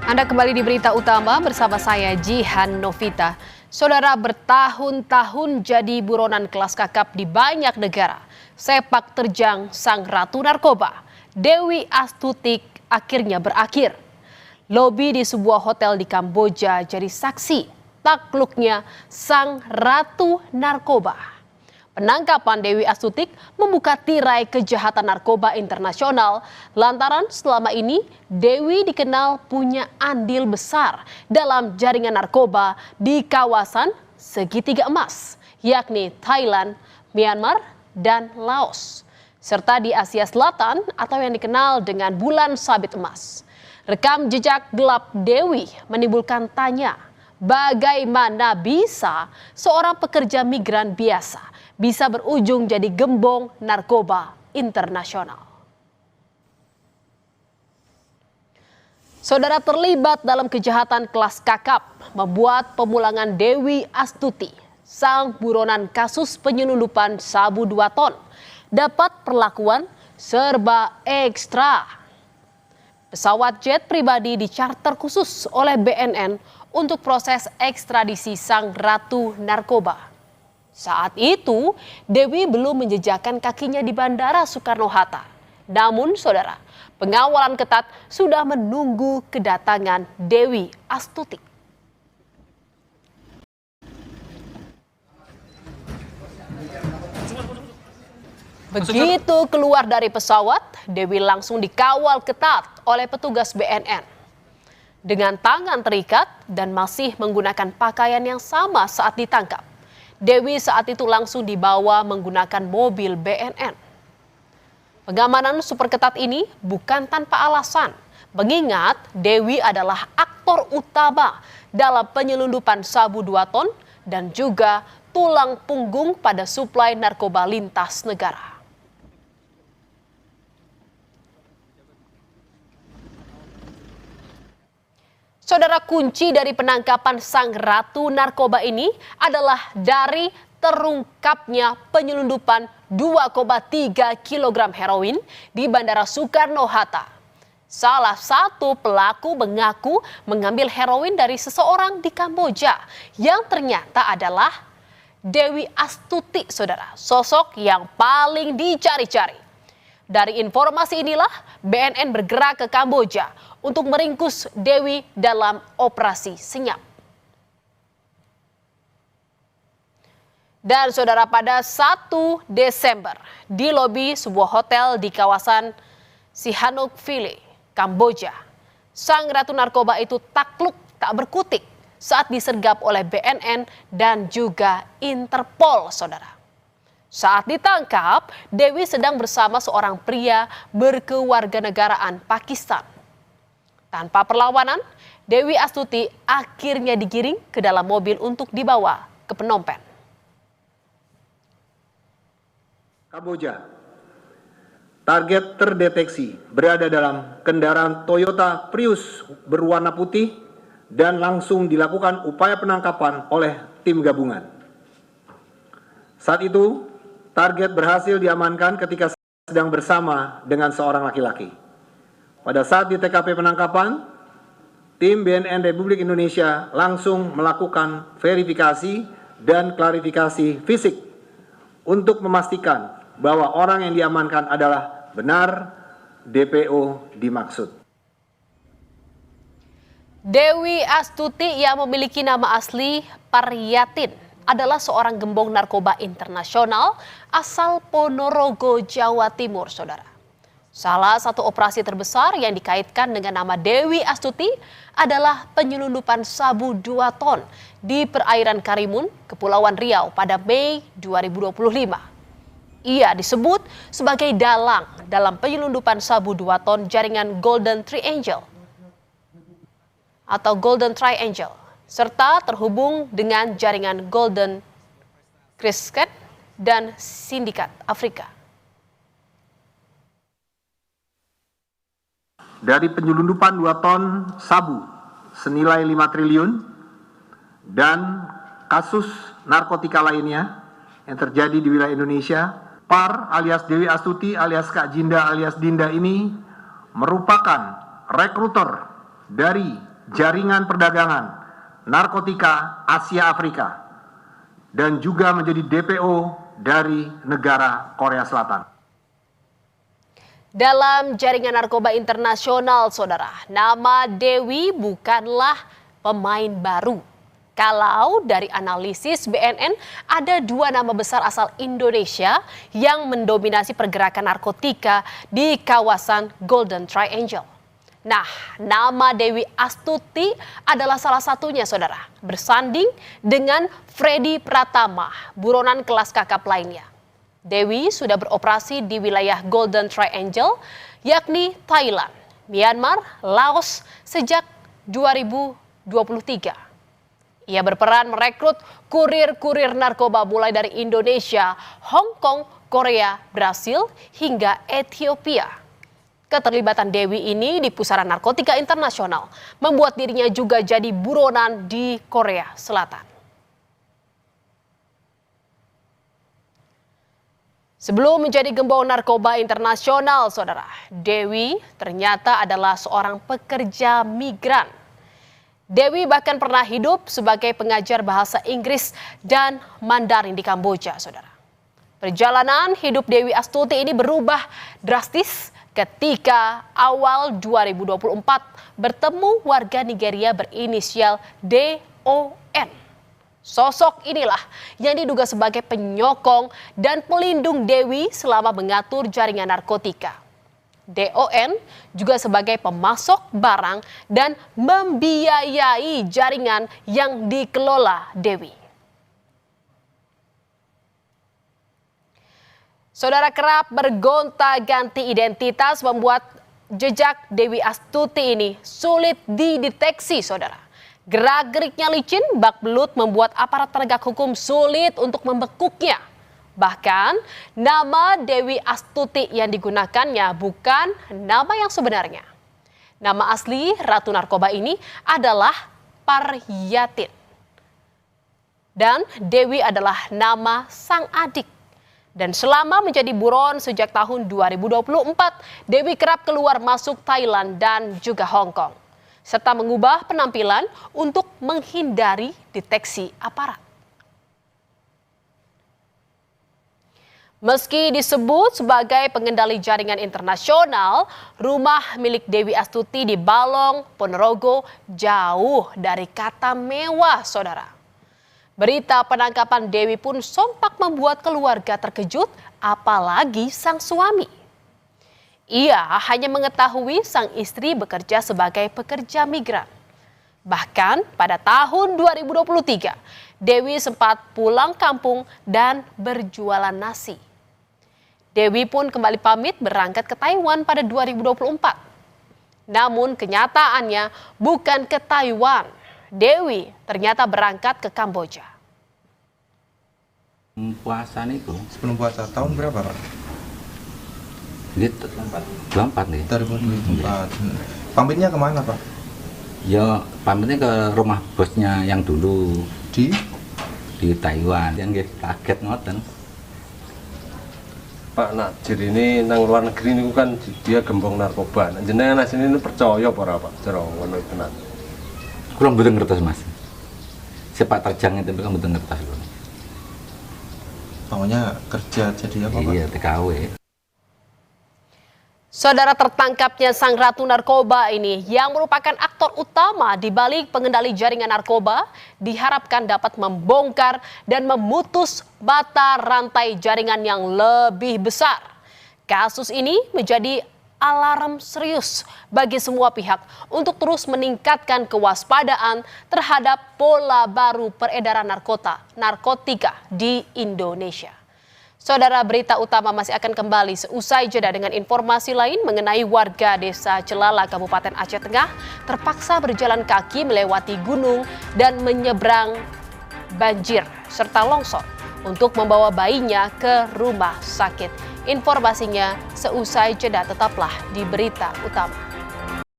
Anda kembali di Berita Utama bersama saya Jihan Novita. Saudara, bertahun-tahun jadi buronan kelas kakap di banyak negara. Sepak terjang sang ratu narkoba, Dewi Astuti akhirnya berakhir. Lobi di sebuah hotel di Kamboja jadi saksi takluknya sang ratu narkoba. Penangkapan Dewi Astuti membuka tirai kejahatan narkoba internasional lantaran selama ini Dewi dikenal punya andil besar dalam jaringan narkoba di kawasan segitiga emas, yakni Thailand, Myanmar, dan Laos, serta di Asia Selatan atau yang dikenal dengan bulan sabit emas. Rekam jejak gelap Dewi menimbulkan tanya, bagaimana bisa seorang pekerja migran biasa bisa berujung jadi gembong narkoba internasional. Saudara, terlibat dalam kejahatan kelas kakap membuat pemulangan Dewi Astuti, sang buronan kasus penyelundupan sabu 2 ton, dapat perlakuan serba ekstra. Pesawat jet pribadi dicharter khusus oleh BNN untuk proses ekstradisi sang ratu narkoba. Saat itu, Dewi belum menjejakkan kakinya di Bandara Soekarno-Hatta. Namun, saudara, pengawalan ketat sudah menunggu kedatangan Dewi Astuti. Begitu keluar dari pesawat, Dewi langsung dikawal ketat oleh petugas BNN. Dengan tangan terikat dan masih menggunakan pakaian yang sama saat ditangkap, Dewi saat itu langsung dibawa menggunakan mobil BNN. Pengamanan super ketat ini bukan tanpa alasan, mengingat Dewi adalah aktor utama dalam penyelundupan sabu 2 ton dan juga tulang punggung pada suplai narkoba lintas negara. Saudara, kunci dari penangkapan sang ratu narkoba ini adalah dari terungkapnya penyelundupan 2,3 kg heroin di Bandara Soekarno-Hatta. Salah satu pelaku mengaku mengambil heroin dari seseorang di Kamboja yang ternyata adalah Dewi Astuti, saudara, sosok yang paling dicari-cari. Dari informasi inilah BNN bergerak ke Kamboja untuk meringkus Dewi dalam operasi senyap. Dan saudara, pada 1 Desember di lobi sebuah hotel di kawasan Sihanoukville, Kamboja, sang ratu narkoba itu takluk tak berkutik saat disergap oleh BNN dan juga Interpol, saudara. Saat ditangkap, Dewi sedang bersama seorang pria berkewarganegaraan Pakistan. Tanpa perlawanan, Dewi Astuti akhirnya digiring ke dalam mobil untuk dibawa ke Phnom Penh. Kamboja. Target terdeteksi berada dalam kendaraan Toyota Prius berwarna putih dan langsung dilakukan upaya penangkapan oleh tim gabungan. Saat itu, target berhasil diamankan ketika sedang bersama dengan seorang laki-laki. Pada saat di TKP penangkapan, tim BNN Republik Indonesia langsung melakukan verifikasi dan klarifikasi fisik untuk memastikan bahwa orang yang diamankan adalah benar DPO dimaksud. Dewi Astuti yang memiliki nama asli Paryatin adalah seorang gembong narkoba internasional asal Ponorogo, Jawa Timur, saudara. Salah satu operasi terbesar yang dikaitkan dengan nama Dewi Astuti adalah penyelundupan sabu 2 ton di perairan Karimun, Kepulauan Riau pada Mei 2025. Ia disebut sebagai dalang dalam penyelundupan sabu 2 ton jaringan Golden Triangle atau Golden Triangle, serta terhubung dengan jaringan Golden Crescent dan Sindikat Afrika. Dari penyelundupan 2 ton sabu senilai 5 triliun dan kasus narkotika lainnya yang terjadi di wilayah Indonesia, Par alias Dewi Astuti alias Kak Jinda alias Dinda ini merupakan rekruter dari jaringan perdagangan narkotika Asia Afrika dan juga menjadi DPO dari negara Korea Selatan. Dalam jaringan narkoba internasional, saudara, nama Dewi bukanlah pemain baru. Kalau dari analisis BNN, ada 2 nama besar asal Indonesia yang mendominasi pergerakan narkotika di kawasan Golden Triangle. Nah, nama Dewi Astuti adalah salah satunya, saudara, bersanding dengan Freddy Pratama, buronan kelas kakap lainnya. Dewi sudah beroperasi di wilayah Golden Triangle, yakni Thailand, Myanmar, Laos sejak 2023. Ia berperan merekrut kurir-kurir narkoba mulai dari Indonesia, Hong Kong, Korea, Brasil, hingga Ethiopia. Keterlibatan Dewi ini di pusaran narkotika internasional membuat dirinya juga jadi buronan di Korea Selatan. Sebelum menjadi gembong narkoba internasional, saudara, Dewi ternyata adalah seorang pekerja migran. Dewi bahkan pernah hidup sebagai pengajar bahasa Inggris dan Mandarin di Kamboja, saudara. Perjalanan hidup Dewi Astuti ini berubah drastis ketika awal 2024 bertemu warga Nigeria berinisial DON. Sosok inilah yang diduga sebagai penyokong dan pelindung Dewi selama mengatur jaringan narkotika. DON juga sebagai pemasok barang dan membiayai jaringan yang dikelola Dewi. Saudara, kerap bergonta-ganti identitas membuat jejak Dewi Astuti ini sulit dideteksi, saudara. Gerak-geriknya licin, bak belut membuat aparat penegak hukum sulit untuk membekuknya. Bahkan nama Dewi Astuti yang digunakannya bukan nama yang sebenarnya. Nama asli Ratu Narkoba ini adalah Paryatin. Dan Dewi adalah nama sang adik. Dan selama menjadi buron sejak tahun 2024, Dewi kerap keluar masuk Thailand dan juga Hong Kong. Serta mengubah penampilan untuk menghindari deteksi aparat. Meski disebut sebagai pengendali jaringan internasional, rumah milik Dewi Astuti di Balong, Ponorogo jauh dari kata mewah, saudara. Berita penangkapan Dewi pun sontak membuat keluarga terkejut, apalagi sang suami. Ia hanya mengetahui sang istri bekerja sebagai pekerja migran. Bahkan pada tahun 2023, Dewi sempat pulang kampung dan berjualan nasi. Dewi pun kembali pamit berangkat ke Taiwan pada 2024. Namun kenyataannya bukan ke Taiwan. Dewi ternyata berangkat ke Kamboja. Puasa niku. Sebelum puasa tahun berapa, Pak? Gitu. 24 nih. 2024. Pamitnya kemana, Pak? Ya pamitnya ke rumah bosnya yang dulu Di Taiwan. Yang kaget ngoten. Pak Najir ini nang luar negeri ini kan dia gembong narkoba. Jenengan asline ini percaya apa ora, Pak? Cara ngono iku tenan. Kurang mboten ngertos, Mas. Sepak terjang itu kan mboten ngertos lho. maunya kerja jadi apa, Pak? Iya, TKW. Saudara, tertangkapnya sang ratu narkoba ini yang merupakan aktor utama di balik pengendali jaringan narkoba diharapkan dapat membongkar dan memutus mata rantai jaringan yang lebih besar. Kasus ini menjadi alarm serius bagi semua pihak untuk terus meningkatkan kewaspadaan terhadap pola baru peredaran narkotika di Indonesia. Saudara, berita utama masih akan kembali seusai jeda dengan informasi lain mengenai warga desa Celala, Kabupaten Aceh Tengah terpaksa berjalan kaki melewati gunung dan menyeberang banjir serta longsor untuk membawa bayinya ke rumah sakit. Informasinya seusai jeda, tetaplah di berita utama.